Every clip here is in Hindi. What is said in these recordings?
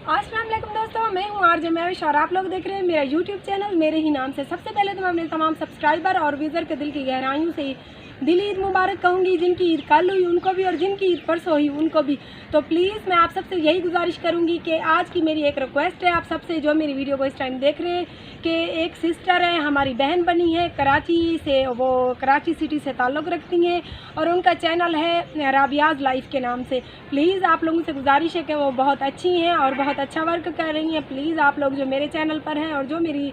अस्सलाम वालेकुम दोस्तों, मैं हूँ आरजे महविश और आप लोग देख रहे हैं मेरा यूट्यूब चैनल मेरे ही नाम से। सबसे पहले तो मैं अपने तमाम सब्सक्राइबर और व्यूज़र के दिल की गहराइयों से दिल ईद मुबारक कहूँगी। जिनकी ईद कल हुई उनको भी और जिनकी ईद परसों हुई उनको भी। तो प्लीज़ मैं आप सबसे यही गुजारिश करूँगी कि आज की मेरी एक रिक्वेस्ट है आप सबसे जो मेरी वीडियो को इस टाइम देख रहे हैं कि एक सिस्टर है, हमारी बहन बनी है कराची से, वो कराची सिटी से ताल्लुक़ रखती हैं और उनका चैनल है राबियाज़ लाइफ के नाम से। प्लीज़ आप लोगों से गुजारिश है कि वो बहुत अच्छी हैं और बहुत अच्छा वर्क कर रही हैं। प्लीज़ आप लोग जो मेरे चैनल पर हैं और जो मेरी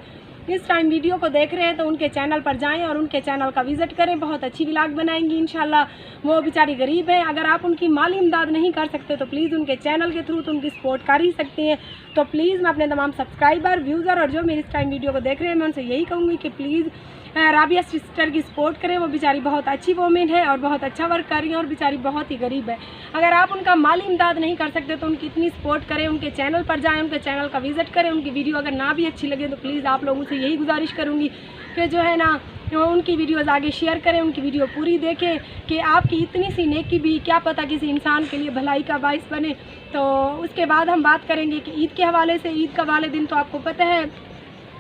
इस टाइम वीडियो को देख रहे हैं तो उनके चैनल पर जाएं और उनके चैनल का विज़िट करें। बहुत अच्छी व्लॉग बनाएंगी इंशाल्लाह। वो बेचारी गरीब है, अगर आप उनकी माली इमदाद नहीं कर सकते तो प्लीज़ उनके चैनल के थ्रू तो उनकी सपोर्ट कर ही सकते हैं। तो प्लीज़ मैं अपने तमाम सब्सक्राइबर व्यूज़र और जो मेरी इस टाइम वीडियो को देख रहे हैं मैं उनसे यही कहूँगी कि प्लीज़ राबिया सिस्टर की सपोर्ट करें। वो बेचारी बहुत अच्छी वोमेन है और बहुत अच्छा वर्क कर रही है और बेचारी बहुत ही गरीब है। अगर आप उनका माली इमदाद नहीं कर सकते तो उनकी इतनी सपोर्ट करें, उनके चैनल पर जाएं, उनके चैनल का विज़िट करें। उनकी वीडियो अगर ना भी अच्छी लगे तो प्लीज़ आप लोगों से यही गुजारिश करूँगी कि जो है ना उनकी वीडियोज़ आगे शेयर करें, उनकी वीडियो पूरी देखें कि आपकी इतनी सी नेकी भी क्या पता किसी इंसान के लिए भलाई का बाइस बने। तो उसके बाद हम बात करेंगे कि ईद के हवाले से। ईद का वाले दिन तो आपको पता है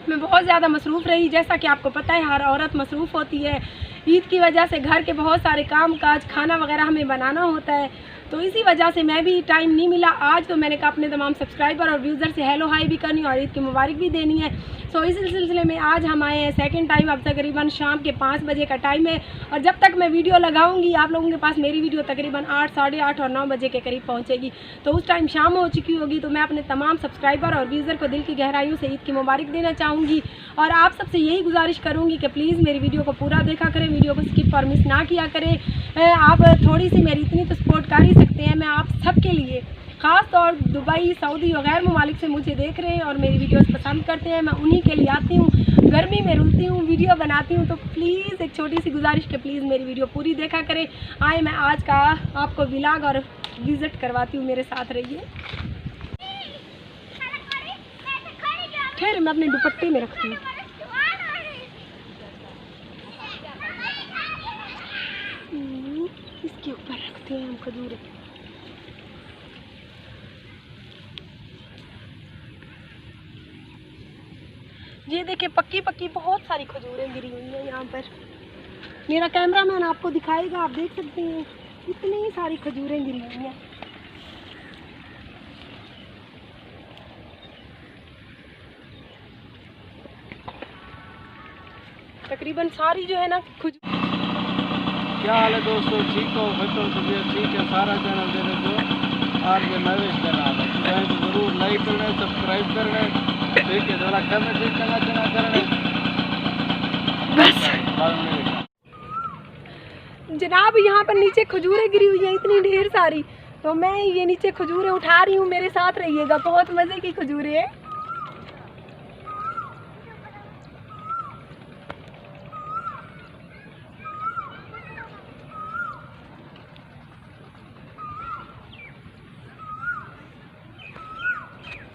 मैं बहुत ज़्यादा मसरूफ़ रही, जैसा कि आपको पता है हर औरत मसरूफ़ होती है। ईद की वजह से घर के बहुत सारे काम काज खाना वगैरह हमें बनाना होता है, तो इसी वजह से मैं भी टाइम नहीं मिला। आज तो मैंने कहा अपने तमाम सब्सक्राइबर और व्यूज़र से हेलो हाई भी करनी और ईद की मुबारक भी देनी है। तो इसी सिलसिले में आज हम आए हैं सेकंड टाइम। अब तकरीबन शाम के 5 बजे का टाइम है और जब तक मैं वीडियो लगाऊंगी आप लोगों के पास मेरी वीडियो तकरीबन 8, साढ़े 8 और 9 बजे के करीब पहुंचेगी। तो उस टाइम शाम हो चुकी होगी। तो मैं अपने तमाम सब्सक्राइबर और व्यूज़र को दिल की गहराइयों से ईद की मुबारक देना चाहूँगी और आप सबसे यही गुजारिश करूँगी कि प्लीज़ मेरी वीडियो को पूरा देखा करें, वीडियो को स्किप और मिस ना किया करें। आप थोड़ी सी मेरी इतनी तो सपोर्ट कर ही सकते हैं। मैं आप सबके लिए ख़ास तौर दुबई, सऊदी और गैर ममालिक से मुझे देख रहे हैं और मेरी वीडियोस पसंद करते हैं, मैं उन्हीं के लिए आती हूँ, गर्मी में रुलती हूँ, वीडियो बनाती हूँ। तो प्लीज़ एक छोटी सी गुजारिश कि प्लीज़ मेरी वीडियो पूरी देखा करें। आए मैं आज का आपको व्लॉग और विज़िट करवाती हूँ, मेरे साथ रहिए। खैर मैं अपने दुपट्टे में रखती हूँ। इसके ऊपर रखते हैं हम खजूरें। ये देखिए पक्की पक्की बहुत सारी खजूरें गिरी हुई हैं यहाँ पर। मेरा कैमरामैन आपको दिखाएगा, आप देख सकते हैं इतनी सारी खजूरें गिरी हुई हैं। तकरीबन सारी जो है ना क्या हाल है दोस्तों, ठीक हो? बच्चों तबीयत ठीक है? सारा चैनल दे दो आरजे महविश का नाम है, तो ज़रूर लाइक करना, सब्सक्राइब करना, ठीक है, थोड़ा कमेंट भी करना बस। जनाब यहाँ पर नीचे खजूरें गिरी हुई हैं इतनी ढेर सारी, तो मैं ये नीचे खजूरें उठा रही हूँ, मेरे साथ रहिएगा। बहुत मज़े की खजूरें हैं।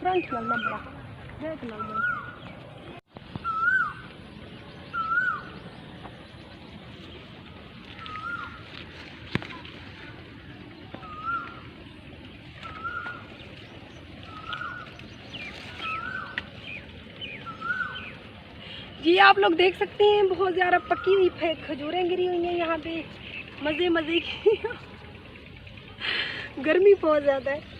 फ्रंट लगना बड़ा, बैक लगना। ये आप लोग देख सकते हैं बहुत ज़्यादा पकी हुई खजूरें गिरी हुई हैं यहाँ पे, मज़े मज़े की। गर्मी बहुत ज़्यादा है।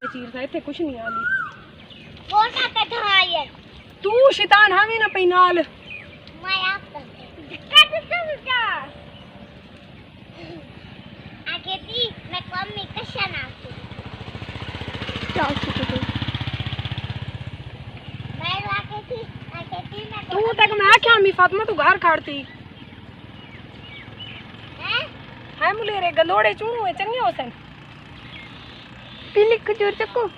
चीज है थे कुछ नहीं आली तू शैतान हमें ना पैनाल तू तक मैं क्या मी फातिमा तू घर खाड़ती है मुले रे गंदोड़े चूणू है चंगे होसन पीली खजूर चक्को।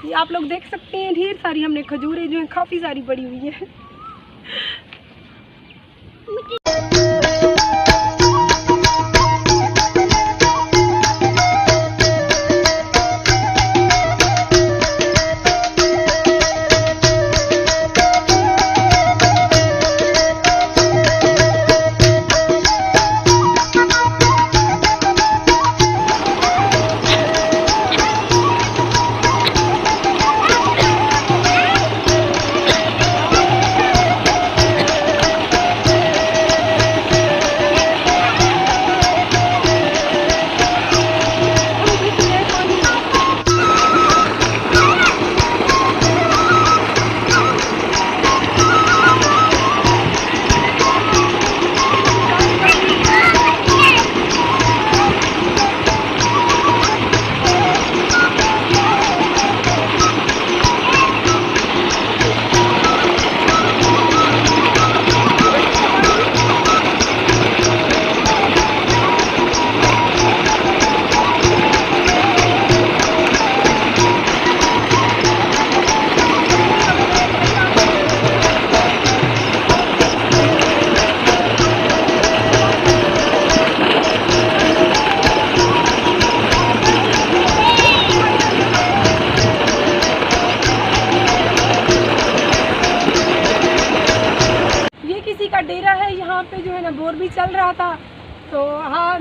ये आप लोग देख सकते हैं ढेर सारी हमने खजूरें जो है काफ़ी सारी पड़ी हुई है।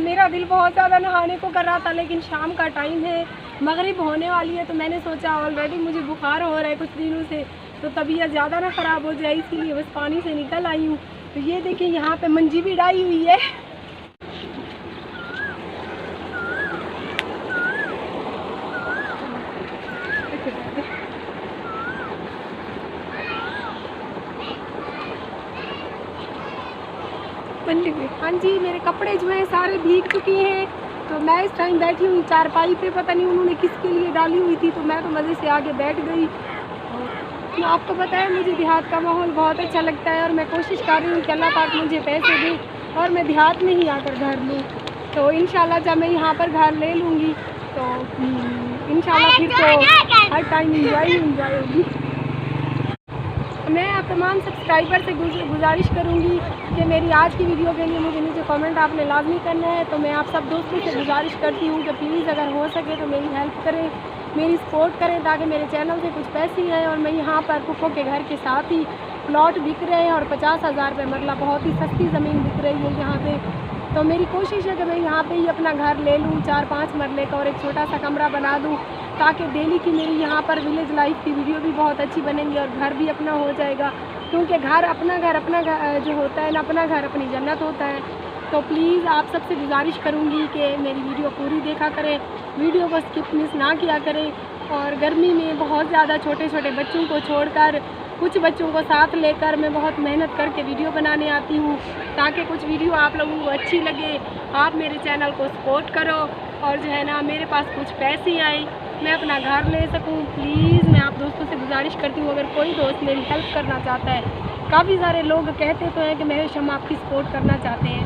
मेरा दिल बहुत ज़्यादा नहाने को कर रहा था, लेकिन शाम का टाइम है, मगरिब होने वाली है, तो मैंने सोचा ऑलरेडी मुझे बुखार हो रहा है कुछ दिनों से, तो तबीयत ज़्यादा ना ख़राब हो जाए, इसीलिए बस पानी से निकल आई हूँ। तो ये देखिए यहाँ पे मंजी भी डाई हुई है। हाँ जी, मेरे कपड़े जो हैं सारे भीग चुके हैं, तो मैं इस टाइम बैठी हुई चारपाई पे, पता नहीं उन्होंने किसके लिए डाली हुई थी, तो मैं तो मज़े से आगे बैठ गई। तो आपको पता है मुझे देहात का माहौल बहुत अच्छा लगता है, और मैं कोशिश कर रही हूँ कि अल्लाह पाक मुझे पैसे दे और मैं देहात में ही आकर घर लूँ। तो इंशाल्लाह जब मैं यहाँ पर घर ले लूँगी तो इंशाल्लाह फिर तो हर टाइम इंजॉय होगी। मैं आप तमाम सब्सक्राइबर से गुजारिश करूँगी कि मेरी आज की वीडियो के लिए मुझे नीचे कमेंट आपने लाजमी करना है। तो मैं आप सब दोस्तों से गुजारिश करती हूँ कि प्लीज़ अगर हो सके तो मेरी हेल्प करें, मेरी सपोर्ट करें, ताकि मेरे चैनल से कुछ पैसे आएँ। और मैं यहाँ पर पुप्पो के घर के साथ ही प्लॉट बिक रहे हैं, और 50,000 रुपये मतलब बहुत ही सस्ती ज़मीन बिक रही है यहाँ पे। तो मेरी कोशिश है कि मैं यहाँ पे ही अपना घर ले लूँ, 4-5 मरले का, और एक छोटा सा कमरा बना दूँ, ताकि डेली की मेरी यहाँ पर विलेज लाइफ की वीडियो भी बहुत अच्छी बनेंगी और घर भी अपना हो जाएगा। क्योंकि घर अपना घर जो होता है ना, अपना घर अपनी जन्नत होता है। तो प्लीज़ आप सबसे गुजारिश करूँगी कि मेरी वीडियो पूरी देखा करें, वीडियो को स्किप मिस ना किया करें। और गर्मी में बहुत ज़्यादा छोटे छोटे बच्चों को छोड़कर कुछ बच्चों को साथ लेकर मैं बहुत मेहनत करके वीडियो बनाने आती हूँ, ताकि कुछ वीडियो आप लोगों को अच्छी लगे, आप मेरे चैनल को सपोर्ट करो, और जो है ना मेरे पास कुछ पैसे आए, मैं अपना घर ले सकूं। प्लीज़ मैं आप दोस्तों से गुजारिश करती हूँ, अगर कोई दोस्त मेरी हेल्प करना चाहता है, काफ़ी सारे लोग कहते तो हैं कि महेश हम आपकी सपोर्ट करना चाहते हैं।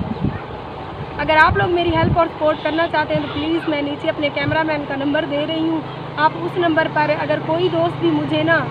अगर आप लोग मेरी हेल्प और सपोर्ट करना चाहते हैं तो प्लीज़ मैं नीचे अपने कैमरामैन का नंबर दे रही हूँ, आप उस नंबर पर अगर कोई दोस्त भी मुझे ना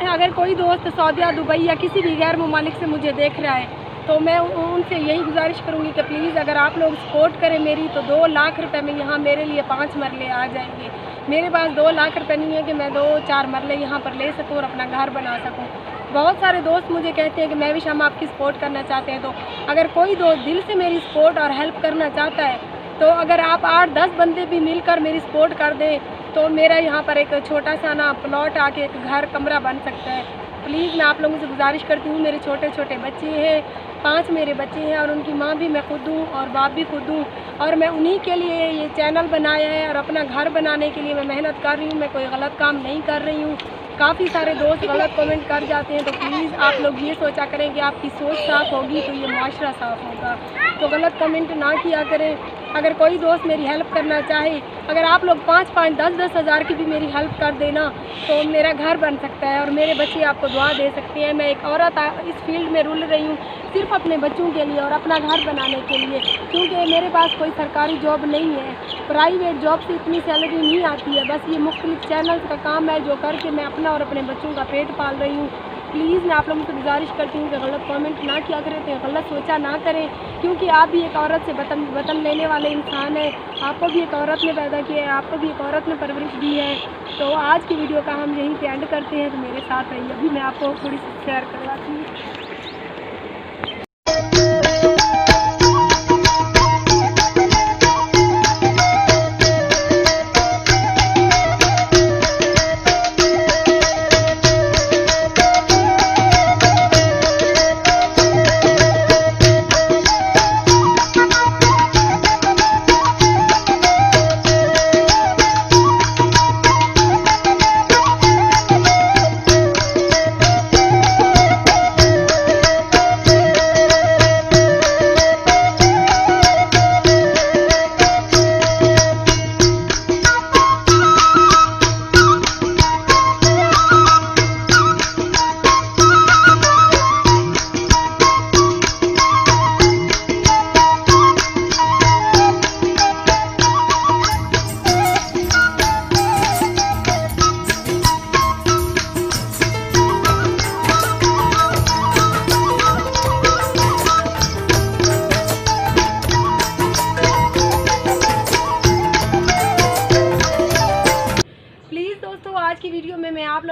अगर कोई दोस्त सऊदी या दुबई या किसी भी गैर ममालिक से मुझे देख रहा है, तो मैं उनसे यही गुजारिश करूँगी कि प्लीज़ अगर आप लोग सपोर्ट करें मेरी, तो 2 लाख रुपए में यहाँ मेरे लिए 5 मरले आ जाएंगे। मेरे पास 2 लाख रुपए नहीं है कि मैं 2-4 मरले यहाँ पर ले सकूँ और अपना घर बना सकूँ। बहुत सारे दोस्त मुझे कहते हैं कि मैं भी हम आपकी सपोर्ट करना चाहते हैं। तो अगर कोई दोस्त दिल से मेरी सपोर्ट और हेल्प करना चाहता है, तो अगर आप 8-10 बंदे भी मिलकर मेरी सपोर्ट कर दें, तो मेरा यहाँ पर एक छोटा सा ना प्लॉट आके एक घर कमरा बन सकता है। प्लीज़ मैं आप लोगों से गुजारिश करती हूँ, मेरे छोटे छोटे बच्चे हैं, 5 मेरे बच्चे हैं, और उनकी माँ भी मैं खुद हूँ और बाप भी खुद हूँ, और मैं उन्हीं के लिए ये चैनल बनाया है और अपना घर बनाने के लिए मैं मेहनत कर रही हूँ। मैं कोई गलत काम नहीं कर रही हूँ। काफ़ी सारे दोस्त गलत कमेंट कर जाते हैं, तो प्लीज़ आप लोग ये सोचा करें कि आपकी सोच साफ़ होगी तो ये मुआशरा साफ़ होगा, तो गलत कमेंट ना किया करें। अगर कोई दोस्त मेरी हेल्प करना चाहे, अगर आप लोग 5-5, 10-10 हज़ार की भी मेरी हेल्प कर देना, तो मेरा घर बन सकता है और मेरे बच्चे आपको दुआ दे सकते हैं। मैं एक औरत इस फील्ड में रुल रही हूँ सिर्फ अपने बच्चों के लिए और अपना घर बनाने के लिए, क्योंकि मेरे पास कोई सरकारी जॉब नहीं है, प्राइवेट जॉब से इतनी सैलरी नहीं आती है। बस ये मुख्तलिफ चैनल्स का काम है जो करके मैं अपना और अपने बच्चों का पेट पाल रही हूँ। प्लीज़ मैं आप लोगों से गुजारिश करती हूँ कि गलत कमेंट ना किया करें, तो गलत सोचा ना करें, क्योंकि आप भी एक औरत से वतन लेने वाले इंसान हैं। आपको भी एक औरत ने पैदा किया है, आपको भी एक औरत ने परवरिश दी है। तो आज की वीडियो का हम यहीं पे एंड करते हैं, तो मेरे साथ रहिए। अभी मैं आपको थोड़ी सी शेयर करवाती हूँ।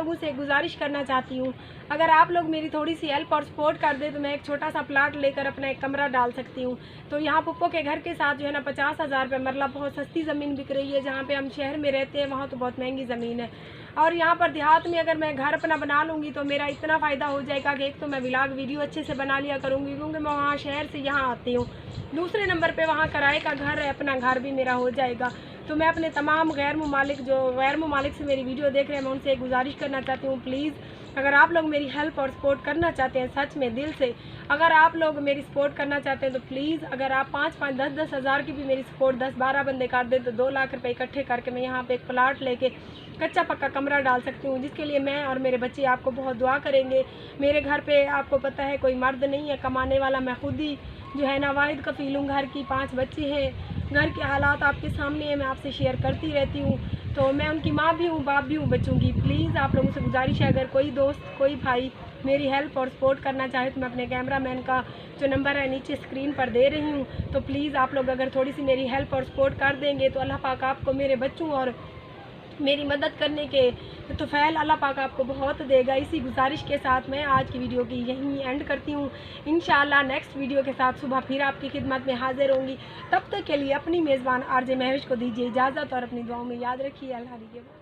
लोगों से गुजारिश करना चाहती हूँ, अगर आप लोग मेरी थोड़ी सी हेल्प और सपोर्ट कर दे तो मैं एक छोटा सा प्लाट लेकर अपना एक कमरा डाल सकती हूँ। तो यहाँ पुप्पो के घर के साथ जो है ना 50,000 रुपये मरला बहुत सस्ती ज़मीन बिक रही है। जहाँ पे हम शहर में रहते हैं वहाँ तो बहुत महंगी ज़मीन है। और यहाँ पर देहात में अगर मैं घर अपना बना लूँगी तो मेरा इतना फ़ायदा हो जाएगा कि एक तो मैं व्लॉग वीडियो अच्छे से बना लिया करूँगी, क्योंकि मैं वहाँ शहर से यहाँ आती हूँ। दूसरे नंबर पे वहाँ किराए का घर है, अपना घर भी मेरा हो जाएगा। तो मैं अपने तमाम गैर मुमालिक से मेरी वीडियो देख रहे हैं, मैं उनसे गुजारिश करना चाहती हूँ, प्लीज़ अगर आप लोग मेरी हेल्प और सपोर्ट करना चाहते हैं, सच में दिल से अगर आप लोग मेरी सपोर्ट करना चाहते हैं तो प्लीज़ अगर आप 5-5, 10-10 हज़ार की भी मेरी सपोर्ट 10-12 बंदे कर दें तो 2 लाख रुपए इकट्ठे करके मैं यहाँ पे एक प्लाट लेके कच्चा पक्का कमरा डाल सकती हूँ, जिसके लिए मैं और मेरे बच्चे आपको बहुत दुआ करेंगे। मेरे घर पे आपको पता है कोई मर्द नहीं है कमाने वाला, मैं खुद ही जो है ना वाहिद कफ़ील हूँ। घर की 5 बच्चे हैं, घर के हालात आपके सामने है, मैं आपसे शेयर करती रहती हूँ। तो मैं उनकी माँ भी हूँ, बाप भी हूँ बच्चों की। प्लीज़ आप लोगों से गुजारिश है, अगर कोई दोस्त कोई भाई मेरी हेल्प और सपोर्ट करना चाहे तो मैं अपने कैमरामैन का जो नंबर है नीचे स्क्रीन पर दे रही हूँ। तो प्लीज़ आप लोग अगर थोड़ी सी मेरी हेल्प और सपोर्ट कर देंगे तो अल्लाह पाक आपको मेरे बच्चों और मेरी मदद करने के तो फ़ैल अल्लाह पाक आपको बहुत देगा। इसी गुजारिश के साथ मैं आज की वीडियो की यहीं एंड करती हूँ। इंशाअल्लाह नेक्स्ट वीडियो के साथ सुबह फिर आपकी खिदमत में हाजिर होंगी। तब तक के लिए अपनी मेज़बान आरजे महविश को दीजिए इजाज़त और अपनी दुआओं में याद रखिए। अल्लाह हाफ़िज़।